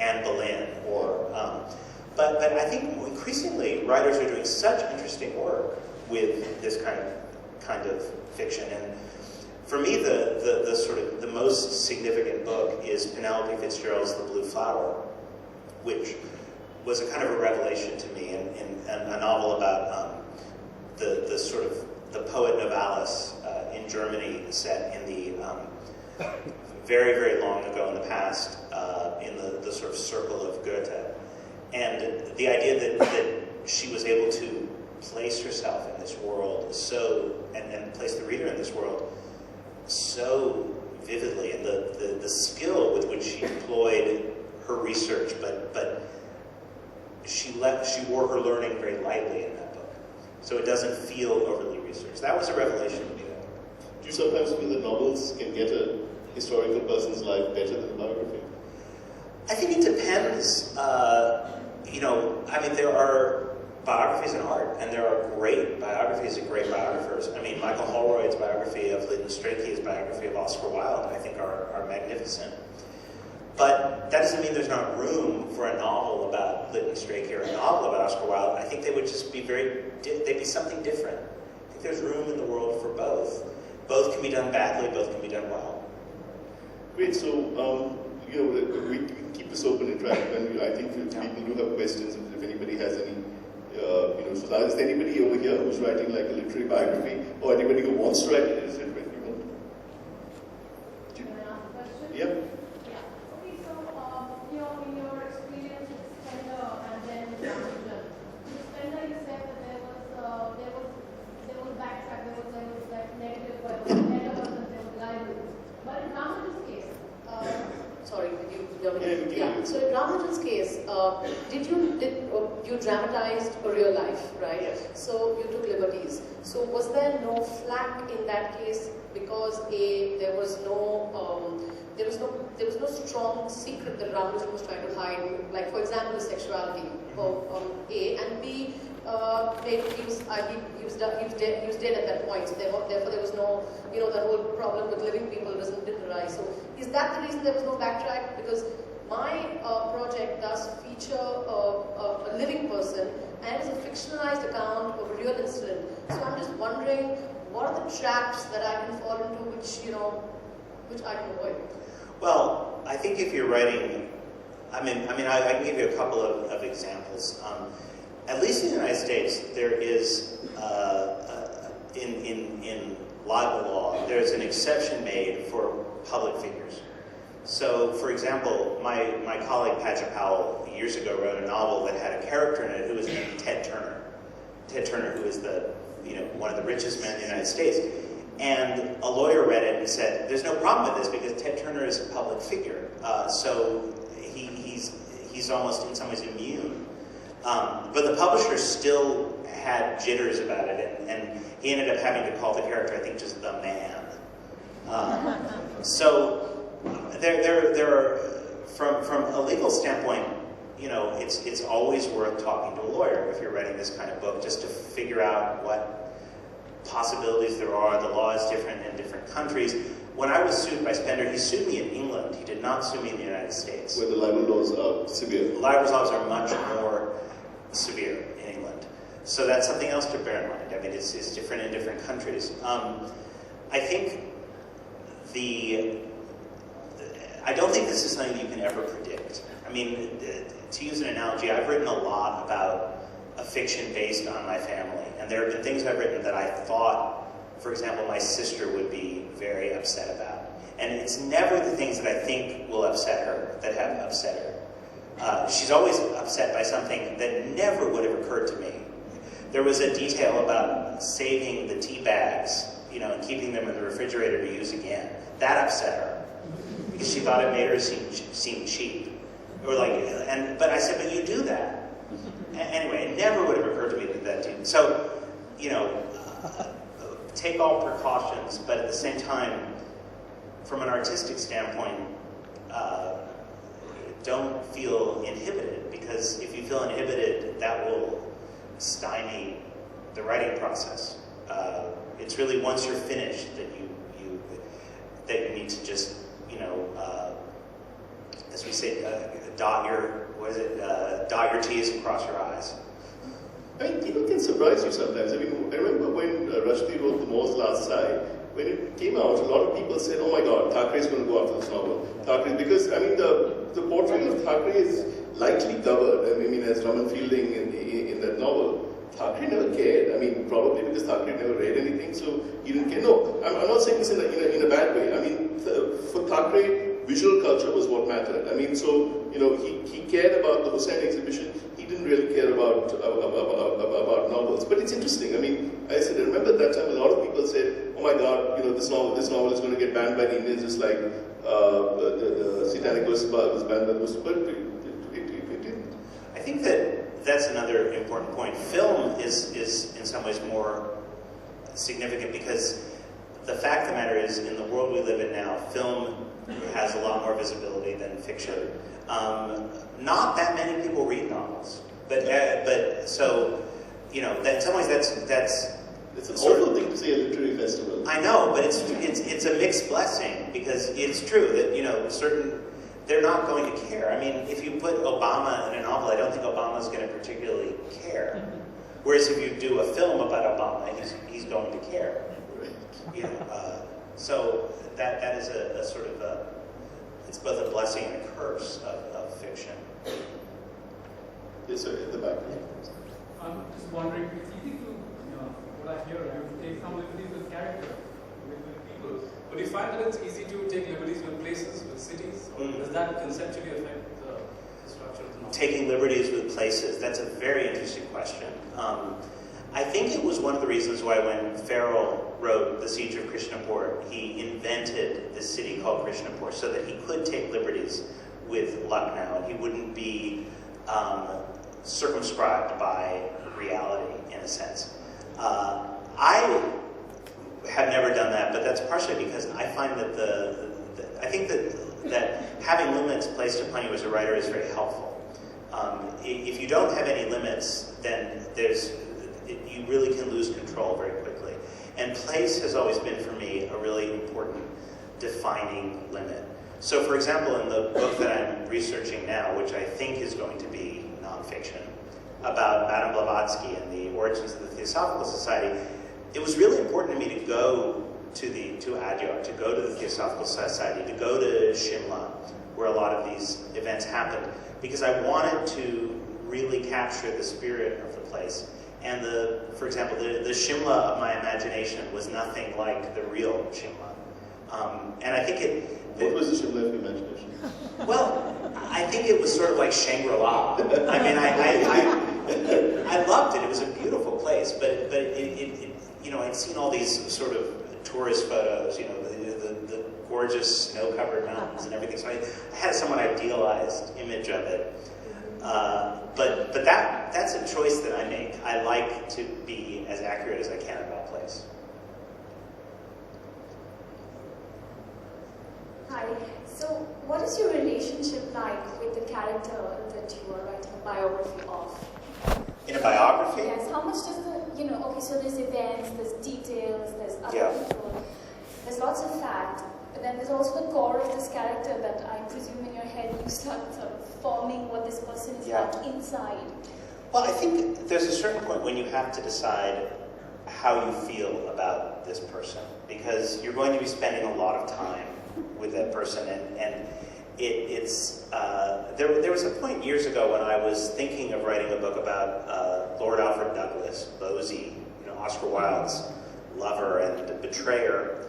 Anne Boleyn, or but I think increasingly writers are doing such interesting work with this kind of fiction. And for me, the sort of the most significant book is Penelope Fitzgerald's The Blue Flower, which was a kind of a revelation to me, in a novel about the sort of the poet Novalis in Germany, set in the very, very long ago in the past, in the sort of circle of Goethe. And the idea that she was able to place herself in this world and place the reader in this world so vividly, and the skill with which she deployed her research, but she wore her learning very lightly in that book. So it doesn't feel overly researched. That was a revelation to me. Do you sometimes feel that novels can get a historical person's life better than a biography? I think it depends. I mean, there are biographies in art, and there are great biographies and great biographers. I mean, Michael Holroyd's biography of Lyndon Strachey, his biography of Oscar Wilde, I think are magnificent. But that doesn't mean there's not room for a novel about Lyndon Strachey or a novel about Oscar Wilde. I think they would just be they'd be something different. I think there's room in the world for both. Both can be done badly, both can be done well. Great, so we can keep this open and interactive, and I think people do have questions if anybody has any. So is there anybody over here who's writing like a literary biography, or anybody who wants to write a literary biography? Can I ask a question? Yeah. Okay, so in your experience with Spender and then Ramachandran, with Spender you said that there was backtrack, there was like negative, but there was libel. But in Ramachandran's case, sorry, could you hear me? Yeah. So in Ramachandran's case, you dramatized a real life, right? Yes. So you took liberties. So was there no flack in that case because there was no strong secret that Ramachandran was trying to hide, like for example his sexuality, A, and B, he was dead at that point. So therefore there was no, the whole problem with living people didn't arise. So is that the reason there was no backtrack? Because my project does feature a living person, and it's a fictionalized account of a real incident. So I'm just wondering, what are the traps that I can fall into, which I can avoid? Well, I think if you're writing, I can give you a couple of examples. At least in the United States, there is, in libel law, there's an exception made for public figures. So, for example, my colleague Patrick Powell years ago wrote a novel that had a character in it who was named Ted Turner. Ted Turner, who is one of the richest men in the United States. And a lawyer read it and said, there's no problem with this because Ted Turner is a public figure. So he's almost in some ways immune. But the publisher still had jitters about it, and he ended up having to call the character, I think, just the man. So there are, from a legal standpoint, it's always worth talking to a lawyer if you're writing this kind of book, just to figure out what possibilities there are. The law is different in different countries. When I was sued by Spender, he sued me in England. He did not sue me in the United States. Where the libel laws are severe. Libel laws are much more severe in England. So that's something else to bear in mind. I mean, it's different in different countries. I think I don't think this is something you can ever predict. I mean, to use an analogy, I've written a lot about a fiction based on my family. And there have been things I've written that I thought, for example, my sister would be very upset about. And it's never the things that I think will upset her that have upset her. She's always upset by something that never would have occurred to me. There was a detail about saving the tea bags, and keeping them in the refrigerator to use again. That upset her because she thought it made her seem cheap. But I said, but you do that. Anyway, it never would have occurred to me that did. So, take all precautions, but at the same time, from an artistic standpoint, don't feel inhibited, because if you feel inhibited, that will stymie the writing process. It's really once you're finished that you need to just, as we say, dot your T's and cross your I's. I mean, people can surprise you sometimes. I mean, I remember when Rushdie wrote The Moor's Last Sigh, when it came out, a lot of people said, oh my god, Thackeray is going to go after this novel. Thackeray, because, I mean, the portrayal of Thackeray is lightly covered. I mean, as Raman Fielding in that novel. Thackeray never cared. I mean, probably because Thackeray never read anything, so he didn't care. No, I'm not saying this in a bad way. I mean, for Thackeray, visual culture was what mattered. I mean, so, you know, he cared about the Hussain exhibition. He didn't really care about novels. But it's interesting. I mean, I said, I remember at that time a lot of people said, oh my god, you know, this novel is going to get banned by the Indians, just like the Satanic Verse was banned by the Muslims. But it didn't. I think that's another important point. Film is in some ways more significant because the fact of the matter is, in the world we live in now, film has a lot more visibility than fiction. Not that many people read novels, but so, you know, in some ways that's it's an awful thing to say a literary festival. I know, but it's a mixed blessing because it's true that, you know, they're not going to care. I mean, if you put Obama in a novel, I don't think Obama's going to particularly care. Whereas if you do a film about Obama, he's going to care. You know, so that is a sort of it's both a blessing and a curse of fiction. Yes, sir, at the back. I'm just wondering, it's easy to, what I hear, you take some liberties with character, with people. But do you find that it's easy to take liberties with places, with cities? Or does that conceptually affect the structure of the novel? Taking liberties with places, that's a very interesting question. I think it was one of the reasons why when Farrell wrote The Siege of Krishnapur, he invented this city called Krishnapur so that he could take liberties with Lucknow and he wouldn't be circumscribed by reality, in a sense. I have never done that, but that's partially because I find that I think that having limits placed upon you as a writer is very helpful. If you don't have any limits, then you really can lose control very quickly. And place has always been for me a really important defining limit. So for example, in the book that I'm researching now, which I think is going to be nonfiction, about Madame Blavatsky and the origins of the Theosophical Society, it was really important to me to go to Adyar, to go to the Theosophical Society, to go to Shimla, where a lot of these events happened, because I wanted to really capture the spirit of the place. And for example, the Shimla of my imagination was nothing like the real Shimla. And I think what was the Shimla of your imagination? Well, I think it was sort of like Shangri-La. I mean, I loved it. It was a beautiful place, but it you know, I'd seen all these sort of tourist photos, you know, the gorgeous snow-covered mountains and everything. So I had a somewhat idealized image of it. But that's a choice that I make. I like to be as accurate as I can about place. Hi. So, what is your relationship like with the character that you are writing a biography of? In a biography? Yes. How much does okay, so there's events, there's details, there's other people, there's lots of fact, but then there's also the core of this character that I presume in your head you start sort of forming what this person is like inside. Well, I think there's a certain point when you have to decide how you feel about this person, because you're going to be spending a lot of time with that person, and there was a point years ago when I was thinking of writing a book about Lord Alfred Douglas, Bosie, Oscar Wilde's lover and betrayer.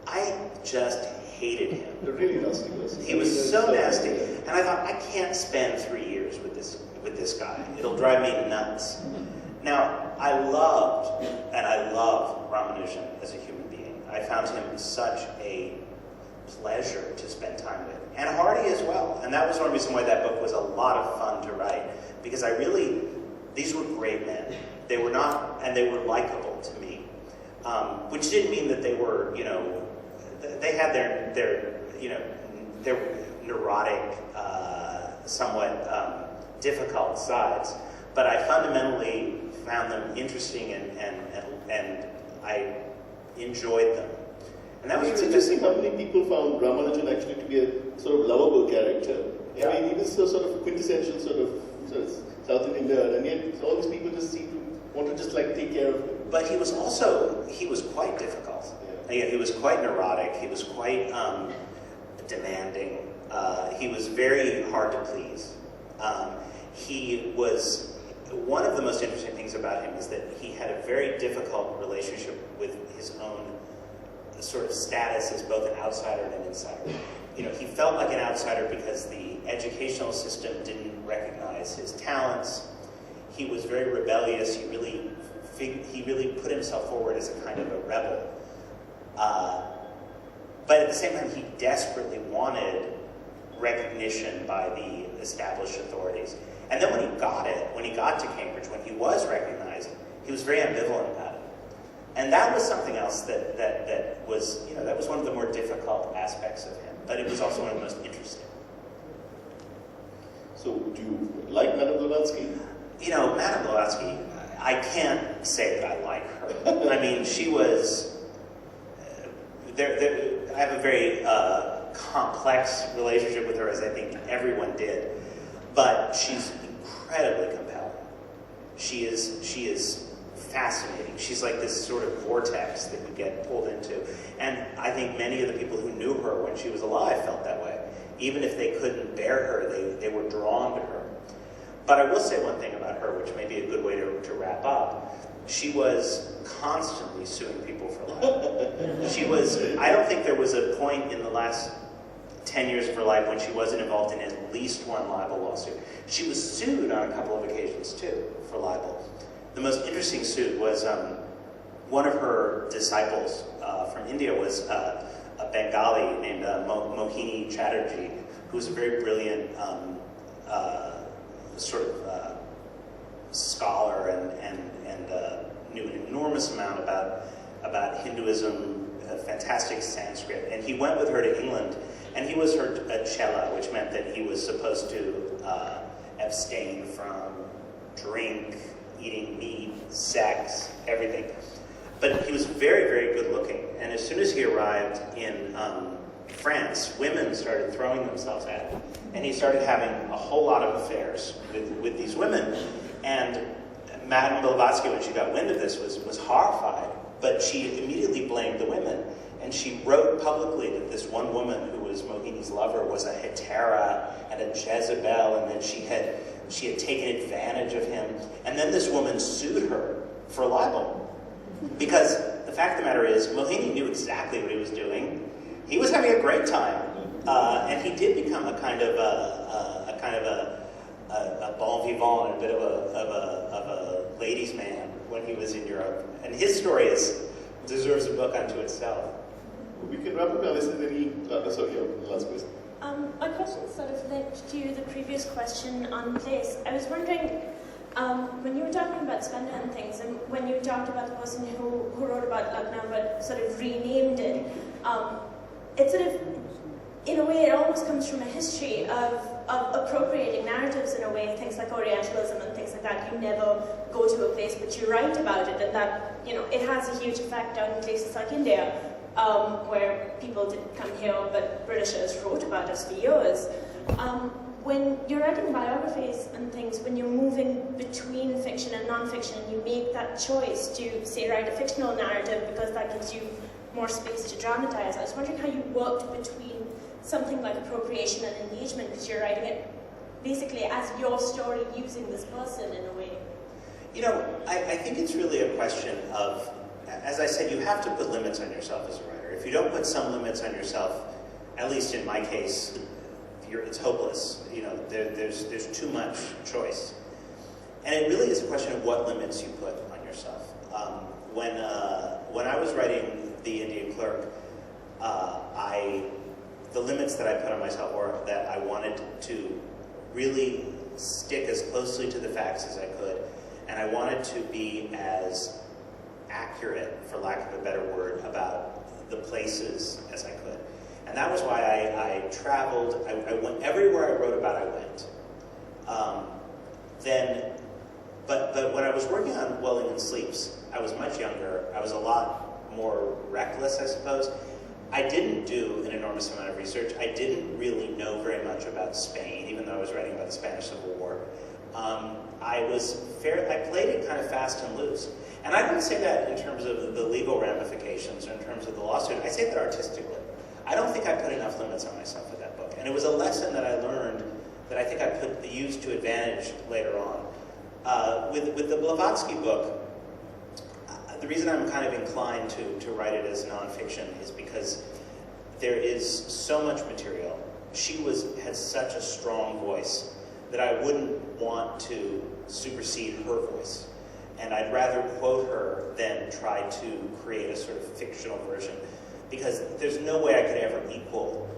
I just hated him. A really nasty person. He was so nasty, and I thought, I can't spend 3 years with this guy. It'll drive me nuts. Now, I love Ramanujan as a human being. I found him such a pleasure to spend time with, and Hardy as well. And that was one reason why that book was a lot of fun to write, because these were great men. They were not, and they were likable to me, which didn't mean that they were, they had their neurotic, somewhat difficult sides, but I fundamentally found them interesting and I enjoyed them. And that was It's really interesting how many people found Ramanujan actually to be a sort of lovable character. Yeah. I mean, he was so sort of quintessential sort of South Indian nerd, and yet all these people just seem to want to just like take care of him. But he was quite difficult. Yeah. He was quite neurotic. He was quite demanding. He was very hard to please. One of the most interesting things about him is that he had a very difficult relationship with his own sort of status as both an outsider and an insider. He felt like an outsider because the educational system didn't recognize his talents. He was very rebellious. He really put himself forward as a kind of a rebel. But at the same time, he desperately wanted recognition by the established authorities. And then when he got to Cambridge, when he was recognized, he was very ambivalent about it. And that was something else that was, that was one of the more difficult aspects of him. But it was also one of the most interesting. So, do you like Madame Blavatsky? Madame Blavatsky, I can't say that I like her. I mean, she was... I have a very complex relationship with her, as I think everyone did. But she's incredibly compelling. She is fascinating. She's like this sort of vortex that you get pulled into. And I think many of the people who knew her when she was alive felt that way. Even if they couldn't bear her, they were drawn to her. But I will say one thing about her, which may be a good way to wrap up. She was constantly suing people for libel. I don't think there was a point in the last 10 years of her life when she wasn't involved in at least one libel lawsuit. She was sued on a couple of occasions, too, for libel. The most interesting suit was one of her disciples from India was a Bengali named Mohini Chatterjee, who was a very brilliant scholar and knew an enormous amount about Hinduism, fantastic Sanskrit. And he went with her to England, and he was her chela, which meant that he was supposed to abstain from drink, eating meat, sex, everything. But he was very, very good looking. And as soon as he arrived in France, women started throwing themselves at him. And he started having a whole lot of affairs with these women. And Madame Blavatsky, when she got wind of this, was horrified. But she immediately blamed the women. And she wrote publicly that this one woman who was Mohini's lover was a hetera and a Jezebel, and that she had taken advantage of him. And then this woman sued her for libel. Because the fact of the matter is, Mohini knew exactly what he was doing. He was having a great time. And he did become a kind of a bon vivant and a bit of a ladies' man when he was in Europe. And his story deserves a book unto itself. We can wrap up now. Is there any... last question. My question sort of led to the previous question on place. I was wondering, when you were talking about Spender and things, and when you talked about the person who wrote about Lucknow but sort of renamed it, it sort of, in a way, it almost comes from a history of appropriating narratives in a way, things like Orientalism and things like that. You never go to a place, but you write about it, and that, it has a huge effect on places like India, where people didn't come here, but Britishers wrote about us for years. When you're writing biographies and things, when you're moving between fiction and non-fiction, you make that choice to, say, write a fictional narrative because that gives you more space to dramatize. I was wondering how you worked between something like appropriation and engagement, because you're writing it basically as your story using this person in a way. I think it's really a question of, as I said, you have to put limits on yourself as a writer. If you don't put some limits on yourself, at least in my case, it's hopeless. There's too much choice. And it really is a question of what limits you put on yourself. When I was writing The Indian Clerk, the limits that I put on myself were that I wanted to really stick as closely to the facts as I could, and I wanted to be as accurate, for lack of a better word, about the places as I could. And that was why I traveled. I went everywhere I wrote about. I went. But when I was working on Wellington Sleeps, I was much younger. I was a lot more reckless, I suppose. I didn't do an enormous amount of research. I didn't really know very much about Spain, even though I was writing about the Spanish Civil War. I played it kind of fast and loose. And I don't say that in terms of the legal ramifications or in terms of the lawsuit. I say that artistically. I don't think I put enough limits on myself with that book. And it was a lesson that I learned that I think I used to advantage later on. With the Blavatsky book, the reason I'm kind of inclined to write it as nonfiction is because there is so much material. She had such a strong voice that I wouldn't want to supersede her voice. And I'd rather quote her than try to create a sort of fictional version, because there's no way I could ever equal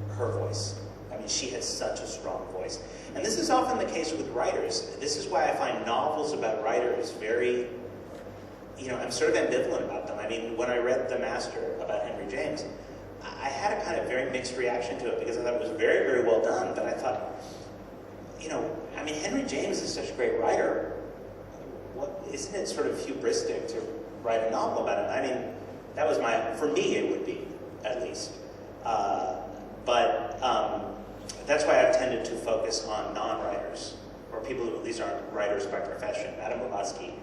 her voice. I mean, she had such a strong voice. And this is often the case with writers. This is why I find novels about writers very, I'm sort of ambivalent about them. I mean, when I read The Master about Henry James, I had a kind of very mixed reaction to it because I thought it was very, very well done, but I thought, Henry James is such a great writer. Isn't it sort of hubristic to write a novel about him? I mean, that was for me it would be, at least. But that's why I've tended to focus on non-writers, or people who, these aren't writers by profession. Madame Blavatsky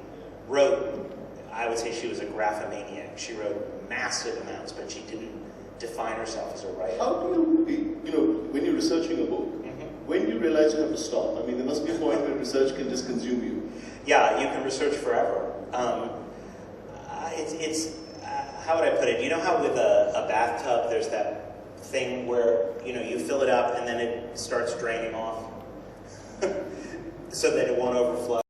wrote, I would say she was a graphomaniac. She wrote massive amounts, but she didn't define herself as a writer. How do you, when you're researching a book, when do you realize you have to stop? I mean, there must be a point where research can just consume you. Yeah, you can research forever. How would I put it? You know how with a bathtub there's that thing where, you fill it up and then it starts draining off so that it won't overflow?